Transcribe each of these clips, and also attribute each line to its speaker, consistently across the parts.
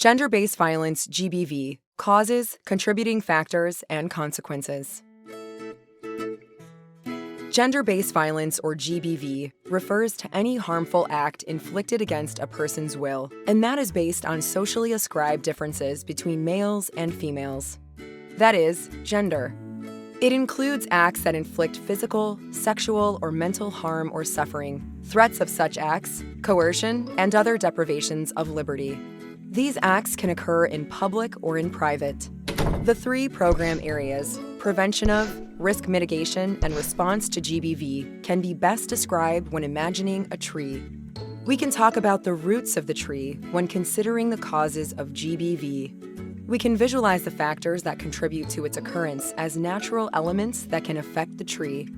Speaker 1: Gender-based violence, GBV, causes, contributing factors, and consequences. Gender-based violence, or GBV, refers to any harmful act inflicted against a person's will, and that is based on socially ascribed differences between males and females. That is, gender. It includes acts that inflict physical, sexual, or mental harm or suffering, threats of such acts, coercion, and other deprivations of liberty. These acts can occur in public or in private. The three program areas, prevention of, risk mitigation, and response to GBV, can be best described when imagining a tree. We can talk about the roots of the tree when considering the causes of GBV. We can visualize the factors that contribute to its occurrence as natural elements that can affect the tree.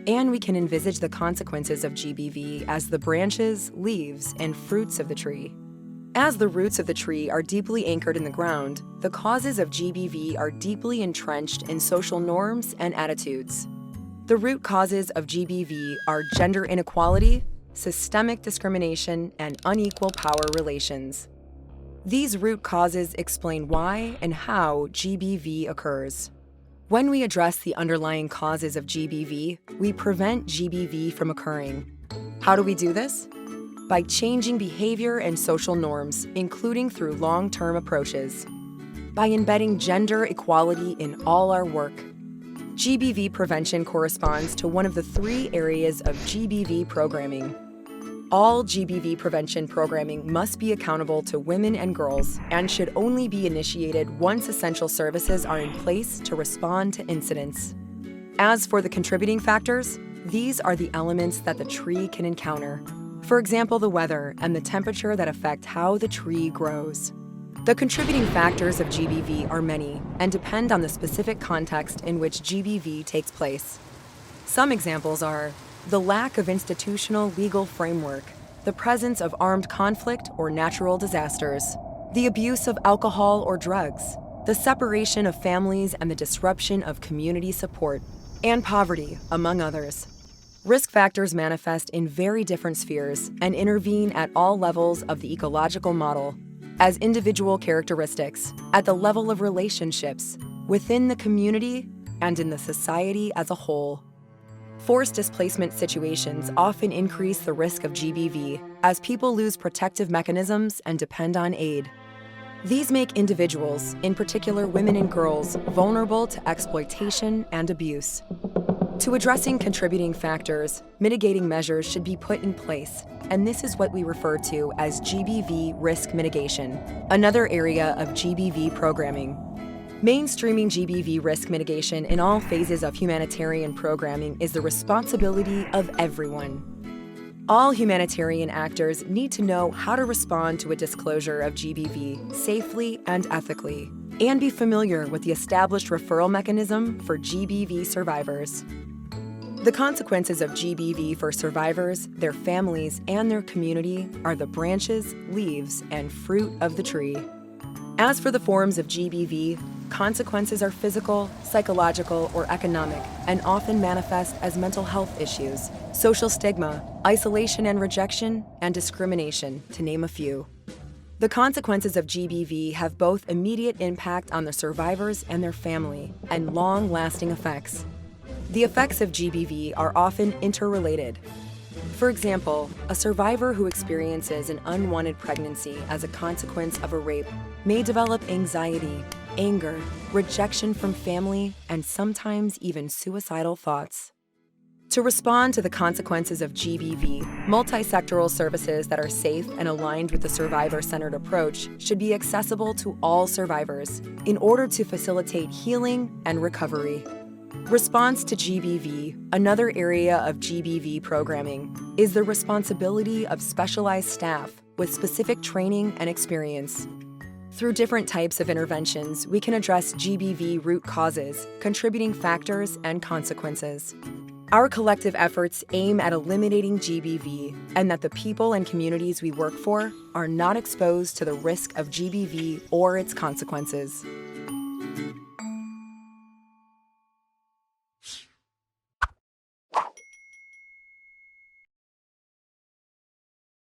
Speaker 1: And we can envisage the consequences of GBV as the branches, leaves, and fruits of the tree. As the roots of the tree are deeply anchored in the ground, the causes of GBV are deeply entrenched in social norms and attitudes. The root causes of GBV are gender inequality, systemic discrimination, and unequal power relations. These root causes explain why and how GBV occurs. When we address the underlying causes of GBV, we prevent GBV from occurring. How do we do this? By changing behavior and social norms, including through long-term approaches. By embedding gender equality in all our work. GBV prevention corresponds to one of the three areas of GBV programming. All GBV prevention programming must be accountable to women and girls and should only be initiated once essential services are in place to respond to incidents. As for the contributing factors, these are the elements that the tree can encounter. For example, the weather and the temperature that affect how the tree grows. The contributing factors of GBV are many and depend on the specific context in which GBV takes place. Some examples are the lack of institutional legal framework, the presence of armed conflict or natural disasters, the abuse of alcohol or drugs, the separation of families and the disruption of community support, and poverty, among others. Risk factors manifest in very different spheres and intervene at all levels of the ecological model, as individual characteristics, at the level of relationships, within the community, and in the society as a whole. Forced displacement situations often increase the risk of GBV as people lose protective mechanisms and depend on aid. These make individuals, in particular women and girls, vulnerable to exploitation and abuse. To addressing contributing factors, mitigating measures should be put in place, and this is what we refer to as GBV risk mitigation, another area of GBV programming. Mainstreaming GBV risk mitigation in all phases of humanitarian programming is the responsibility of everyone. All humanitarian actors need to know how to respond to a disclosure of GBV safely and ethically, and be familiar with the established referral mechanism for GBV survivors. The consequences of GBV for survivors, their families, and their community are the branches, leaves, and fruit of the tree. As for the forms of GBV, consequences are physical, psychological, or economic, and often manifest as mental health issues, social stigma, isolation and rejection, and discrimination, to name a few. The consequences of GBV have both immediate impact on the survivors and their family, and long-lasting effects. The effects of GBV are often interrelated. For example, a survivor who experiences an unwanted pregnancy as a consequence of a rape may develop anxiety, anger, rejection from family, and sometimes even suicidal thoughts. To respond to the consequences of GBV, multi-sectoral services that are safe and aligned with the survivor-centered approach should be accessible to all survivors in order to facilitate healing and recovery. Response to GBV, another area of GBV programming, is the responsibility of specialized staff with specific training and experience. Through different types of interventions, we can address GBV root causes, contributing factors, and consequences. Our collective efforts aim at eliminating GBV and that the people and communities we work for are not exposed to the risk of GBV or its consequences.